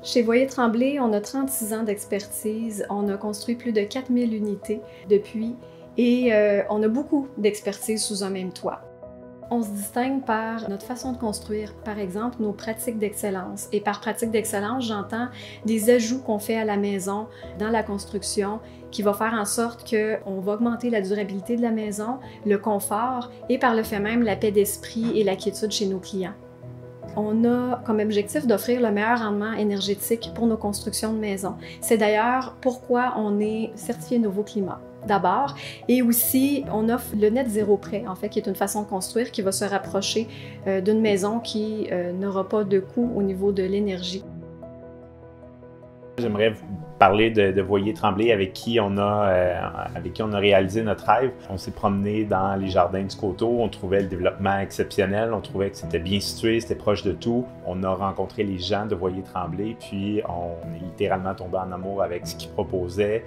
Chez Voyer Tremblay, on a 36 ans d'expertise. On a construit plus de 4000 unités depuis et on a beaucoup d'expertise sous un même toit. On se distingue par notre façon de construire, par exemple, nos pratiques d'excellence. Et par pratique d'excellence, j'entends des ajouts qu'on fait à la maison, dans la construction, qui va faire en sorte qu'on va augmenter la durabilité de la maison, le confort et par le fait même la paix d'esprit et la quiétude chez nos clients. On a comme objectif d'offrir le meilleur rendement énergétique pour nos constructions de maisons. C'est d'ailleurs pourquoi on est certifié Nouveau Climat. D'abord, et aussi on offre le net zéro prêt, en fait, qui est une façon de construire qui va se rapprocher d'une maison qui n'aura pas de coût au niveau de l'énergie. J'aimerais vous parler de Voyer Tremblay avec qui on a réalisé notre rêve. On s'est promené dans les jardins du Coteau, on trouvait le développement exceptionnel, on trouvait que c'était bien situé, c'était proche de tout. On a rencontré les gens de Voyer Tremblay, puis on est littéralement tombé en amour avec ce qu'ils proposaient,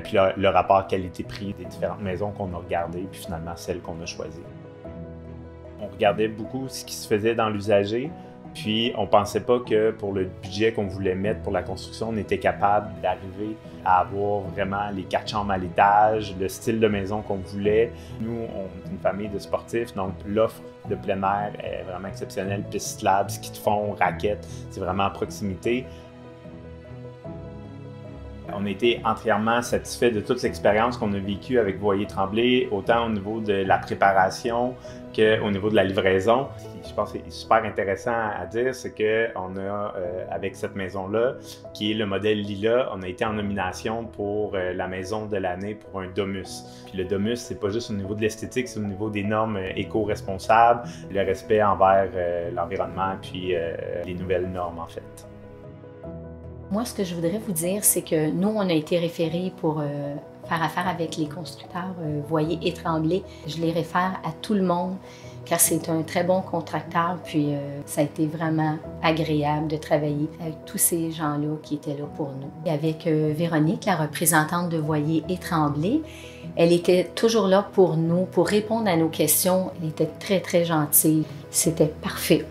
puis le rapport qualité-prix des différentes maisons qu'on a regardées, puis finalement celle qu'on a choisie. On regardait beaucoup ce qui se faisait dans l'usager. Puis, on ne pensait pas que pour le budget qu'on voulait mettre pour la construction, on était capable d'arriver à avoir vraiment les 4 chambres à l'étage, le style de maison qu'on voulait. Nous, on est une famille de sportifs, donc l'offre de plein air est vraiment exceptionnelle. Piste slab, ski de fond, raquettes, c'est vraiment à proximité. On a été entièrement satisfait de toute l'expérience qu'on a vécue avec Voyer Tremblay, autant au niveau de la préparation qu'au niveau de la livraison. Ce que je pense que c'est super intéressant à dire, c'est qu'on a, avec cette maison-là, qui est le modèle Lila, on a été en nomination pour la maison de l'année pour un Domus. Puis le Domus, c'est pas juste au niveau de l'esthétique, c'est au niveau des normes éco-responsables, le respect envers l'environnement, puis les nouvelles normes, en fait. Moi, ce que je voudrais vous dire, c'est que nous, on a été référés pour faire affaire avec les constructeurs Voyer et Tremblay. Je les réfère à tout le monde, car c'est un très bon contracteur, puis ça a été vraiment agréable de travailler avec tous ces gens-là qui étaient là pour nous. Et avec Véronique, la représentante de Voyer et Tremblay, elle était toujours là pour nous, pour répondre à nos questions. Elle était très, très gentille. C'était parfait.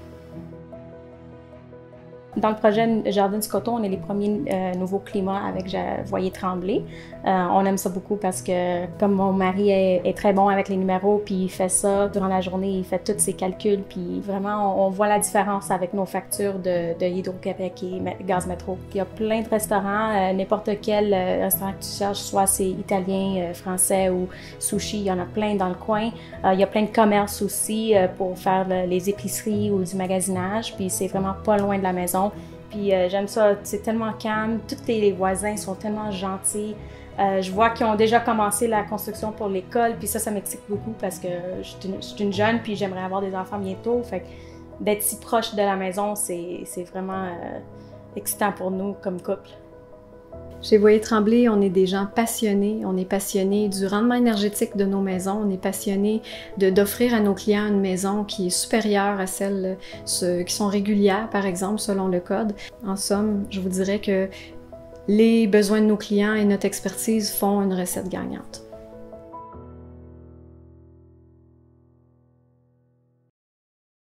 Dans le projet Jardin du Coteau, on est les premiers nouveaux climats avec Voyer Tremblay. On aime ça beaucoup parce que comme mon mari est très bon avec les numéros, puis il fait ça durant la journée, il fait tous ses calculs, puis vraiment on voit la différence avec nos factures de Hydro-Québec et Gaz Métro. Il y a plein de restaurants, n'importe quel restaurant que tu cherches, soit c'est italien, français ou sushi, il y en a plein dans le coin. Il y a plein de commerces aussi pour faire les épiceries ou du magasinage, puis c'est vraiment pas loin de la maison. Puis j'aime ça, c'est tellement calme, tous les voisins sont tellement gentils. Je vois qu'ils ont déjà commencé la construction pour l'école, puis ça m'excite beaucoup parce que je suis une jeune, puis j'aimerais avoir des enfants bientôt. Fait que d'être si proche de la maison, c'est vraiment excitant pour nous comme couple. Chez Voyer Tremblay, on est des gens passionnés. On est passionnés du rendement énergétique de nos maisons. On est passionnés d'offrir à nos clients une maison qui est supérieure à celles qui sont régulières, par exemple, selon le code. En somme, je vous dirais que les besoins de nos clients et notre expertise font une recette gagnante.